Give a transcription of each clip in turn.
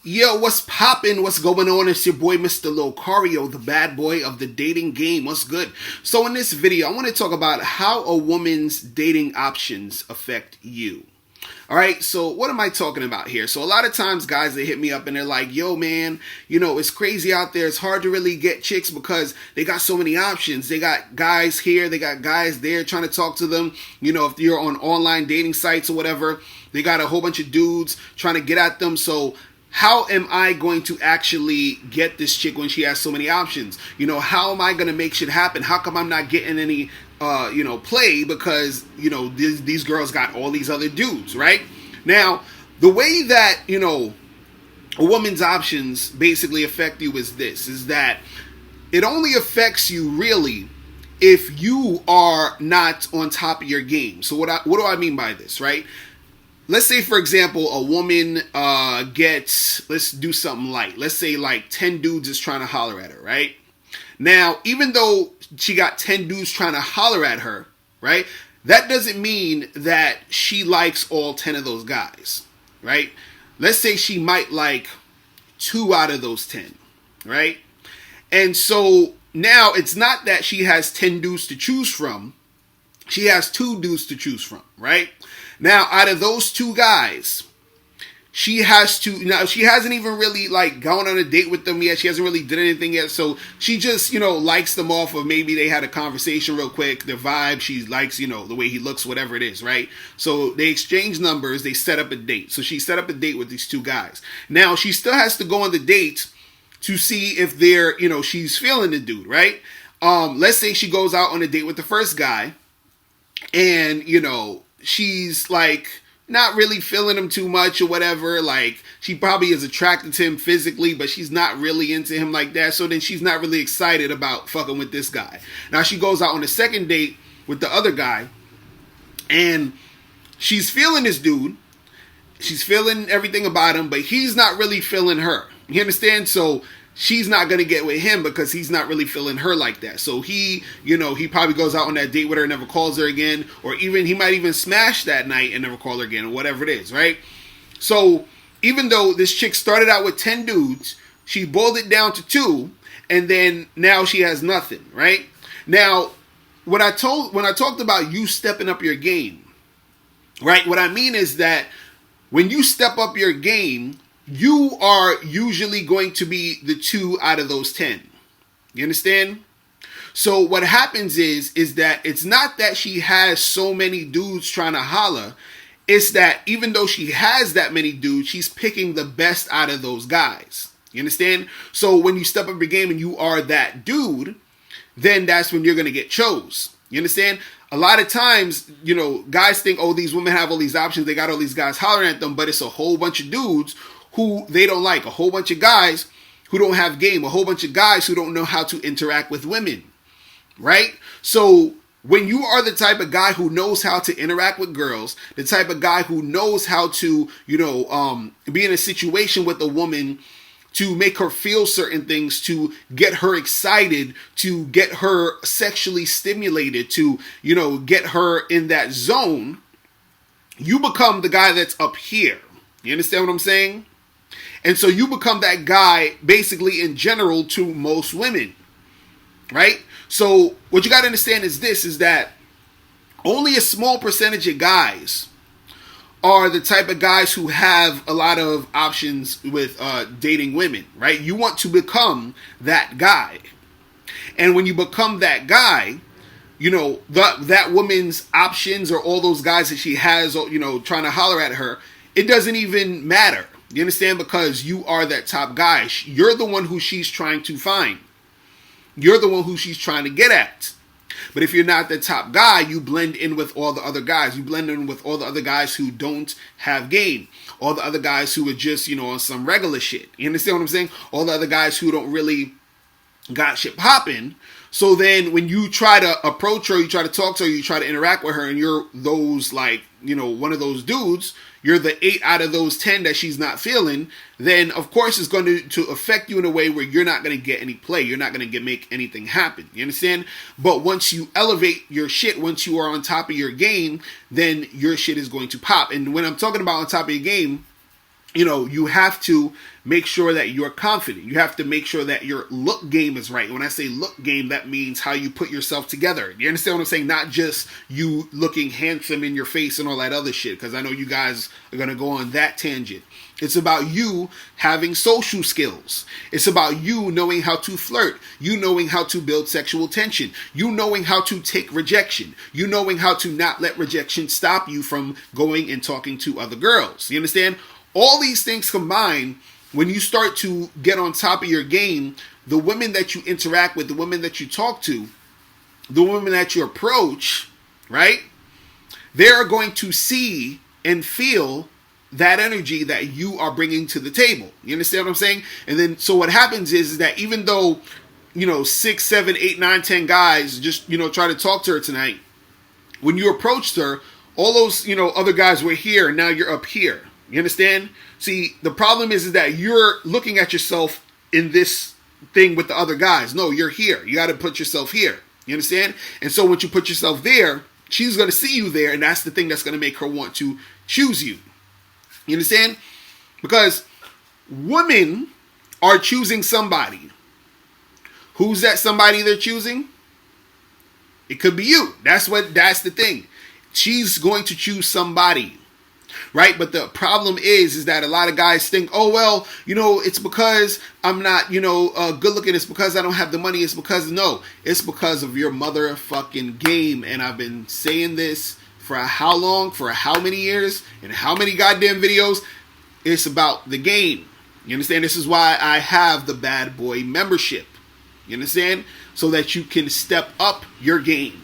Yo, what's poppin'? What's going on? It's your boy, Mr. Locario, the bad boy of the dating game. What's good? So in this video, I want to talk about how a woman's dating options affect you. All right, so what am I talking about here? So a lot of times guys, they hit me up and they're like, yo, man, it's crazy out there. It's hard to really get chicks because they got so many options. They got guys here, they got guys there trying to talk to them. If you're on online dating sites or whatever, they got a whole bunch of dudes trying to get at them. So how am I going to actually get this chick when she has so many options? How am I going to make shit happen? How come I'm not getting any, play because, these girls got all these other dudes, right? Now, the way that, a woman's options basically affect you is that it only affects you really if you are not on top of your game. So what do I mean by this, right? Let's say, for example, a woman gets, let's do something light. Let's say like 10 dudes is trying to holler at her, right? Now, even though she got 10 dudes trying to holler at her, right? That doesn't mean that she likes all 10 of those guys, right? Let's say she might like 2 out of those 10, right? And so now it's not that she has 10 dudes to choose from. She has 2 dudes to choose from, right? Now, out of those 2 guys, she hasn't even really like gone on a date with them yet. She hasn't really did anything yet. So she just, likes them off of maybe they had a conversation real quick, their vibe. She likes, the way he looks, whatever it is, right? So they exchange numbers, they set up a date. So she set up a date with these 2 guys. Now she still has to go on the date to see if they're, she's feeling the dude, right? Let's say she goes out on a date with the first guy and, she's like not really feeling him too much or whatever. Like she probably is attracted to him physically, but she's not really into him like that. So then she's not really excited about fucking with this guy. Now she goes out on a second date with the other guy and she's feeling this dude. She's feeling everything about him, but he's not really feeling her. You understand? So she's not going to get with him because he's not really feeling her like that. So he probably goes out on that date with her and never calls her again. Or even he might even smash that night and never call her again or whatever it is, right? So even though this chick started out with 10 dudes, she boiled it down to 2 and then now she has nothing, right? Now, when I talked about you stepping up your game, right? What I mean is that when you step up your game, you are usually going to be the 2 out of those 10. You understand? So what happens is that it's not that she has so many dudes trying to holler. It's that even though she has that many dudes, she's picking the best out of those guys. You understand? So when you step up your game and you are that dude, then that's when you're going to get chose. You understand? A lot of times, guys think, oh, these women have all these options. They got all these guys hollering at them, but it's a whole bunch of dudes who they don't like, a whole bunch of guys who don't have game, a whole bunch of guys who don't know how to interact with women, right? So when you are the type of guy who knows how to interact with girls, the type of guy who knows how to, be in a situation with a woman to make her feel certain things, to get her excited, to get her sexually stimulated, to, get her in that zone, you become the guy that's up here. You understand what I'm saying? And so you become that guy basically in general to most women, right? So what you got to understand is that only a small percentage of guys are the type of guys who have a lot of options with dating women, right? You want to become that guy. And when you become that guy, that woman's options or all those guys that she has, trying to holler at her, it doesn't even matter. You understand? Because you are that top guy. You're the one who she's trying to find. You're the one who she's trying to get at. But if you're not the top guy, you blend in with all the other guys. You blend in with all the other guys who don't have game. All the other guys who are just, on some regular shit. You understand what I'm saying? All the other guys who don't really got shit popping. So then when you try to approach her, you try to talk to her, you try to interact with her, and you're those one of those dudes, you're the 8 out of those 10 that she's not feeling, then of course it's going to affect you in a way where you're not going to get any play. You're not going to make anything happen. You understand? But once you elevate your shit, once you are on top of your game, then your shit is going to pop. And when I'm talking about on top of your game, you have to make sure that you're confident. You have to make sure that your look game is right. When I say look game, that means how you put yourself together. You understand what I'm saying? Not just you looking handsome in your face and all that other shit, because I know you guys are going to go on that tangent. It's about you having social skills. It's about you knowing how to flirt. You knowing how to build sexual tension. You knowing how to take rejection. You knowing how to not let rejection stop you from going and talking to other girls. You understand? All these things combined, when you start to get on top of your game, the women that you interact with, the women that you talk to, the women that you approach, right? They're going to see and feel that energy that you are bringing to the table. You understand what I'm saying? And then, so what happens is that even though, 6, 7, 8, 9, 10 guys just, try to talk to her tonight, when you approached her, all those, other guys were here, and now you're up here. You understand? See, the problem is that you're looking at yourself in this thing with the other guys. No, you're here. You got to put yourself here. You understand? And so once you put yourself there, she's going to see you there, and that's the thing that's going to make her want to choose you. You understand? Because women are choosing somebody. Who's that somebody they're choosing? It could be you. That's the thing. She's going to choose somebody. Right? But the problem is that a lot of guys think, oh, well, it's because I'm not, good looking. It's because I don't have the money. It's because of your motherfucking game. And I've been saying this for how long? For how many years? And how many goddamn videos? It's about the game. You understand? This is why I have the Bad Boy membership. You understand? So that you can step up your game.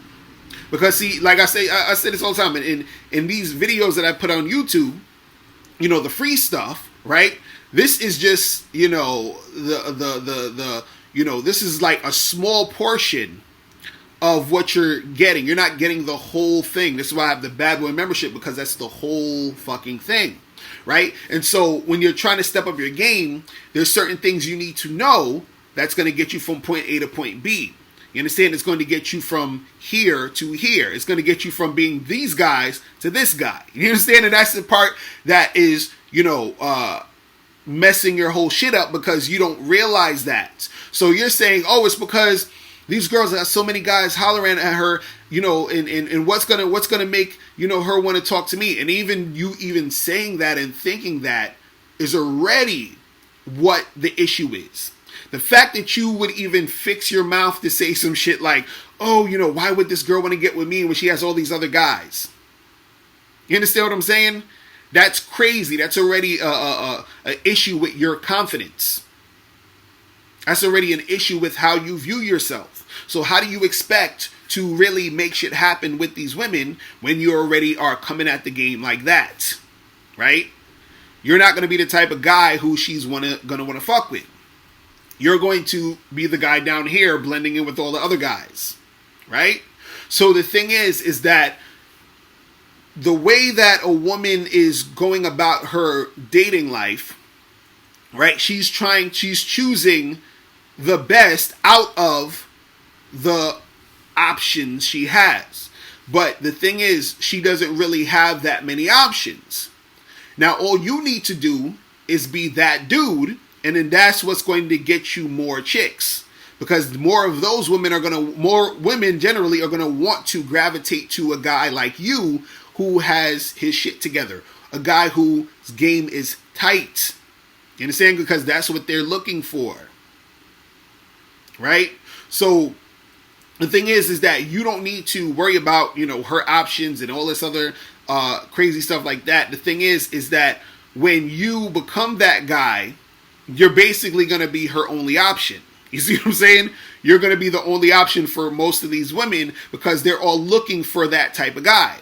Because see, like I say this all the time. In these videos that I put on YouTube, the free stuff, right? This is just, this is like a small portion of what you're getting. You're not getting the whole thing. This is why I have the Bad Boy membership, because that's the whole fucking thing, right? And so when you're trying to step up your game, there's certain things you need to know that's going to get you from point A to point B. You understand? It's going to get you from here to here. It's going to get you from being these guys to this guy. You understand? And that's the part that is, messing your whole shit up, because you don't realize that. So you're saying, oh, it's because these girls have so many guys hollering at her, and what's gonna make, her want to talk to me. And even saying that and thinking that is already what the issue is. The fact that you would even fix your mouth to say some shit like, oh, why would this girl want to get with me when she has all these other guys? You understand what I'm saying? That's crazy. That's already an issue with your confidence. That's already an issue with how you view yourself. So how do you expect to really make shit happen with these women when you already are coming at the game like that? Right? You're not going to be the type of guy who she's going to want to fuck with. You're going to be the guy down here blending in with all the other guys. Right? So the thing is that the way that a woman is going about her dating life, right? She's choosing the best out of the options she has. But the thing is, she doesn't really have that many options. Now, all you need to do is be that dude, and then that's what's going to get you more chicks. Because more women generally are going to want to gravitate to a guy like you who has his shit together. A guy whose game is tight. You understand? Because that's what they're looking for. Right? So the thing is that you don't need to worry about, her options and all this other crazy stuff like that. The thing is that when you become that guy, you're basically going to be her only option. You see what I'm saying? You're going to be the only option for most of these women because they're all looking for that type of guy.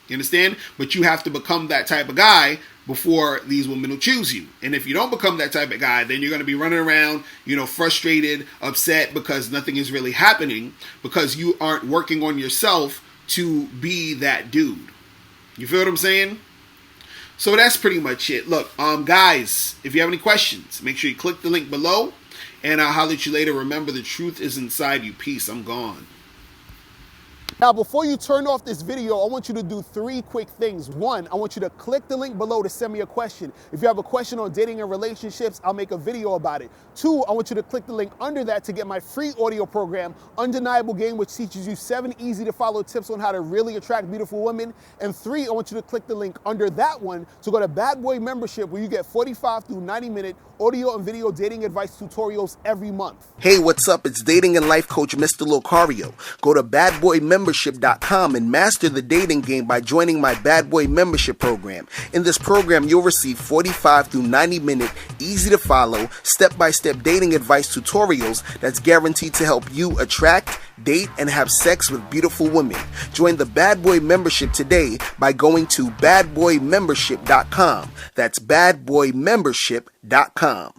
You understand? But you have to become that type of guy before these women will choose you. And if you don't become that type of guy, then you're going to be running around, frustrated, upset because nothing is really happening because you aren't working on yourself to be that dude. You feel what I'm saying? So that's pretty much it. Look, guys, if you have any questions, make sure you click the link below and I'll holler at you later. Remember, the truth is inside you. Peace. I'm gone. Now, before you turn off this video, I want you to do 3 quick things. 1, I want you to click the link below to send me a question. If you have a question on dating and relationships, I'll make a video about it. 2, I want you to click the link under that to get my free audio program, Undeniable Game, which teaches you 7 easy to follow tips on how to really attract beautiful women. And 3, I want you to click the link under that one to go to Bad Boy Membership, where you get 45 through 90-minute audio and video dating advice tutorials every month. Hey, what's up? It's dating and life coach Mr. Locario. Go to badboymembership.com and master the dating game by joining my Bad Boy Membership program. In this program, you'll receive 45 through 90-minute, easy to follow, step-by-step dating advice tutorials that's guaranteed to help you attract, date, and have sex with beautiful women. Join the Bad Boy Membership today by going to badboymembership.com. That's badboymembership.com.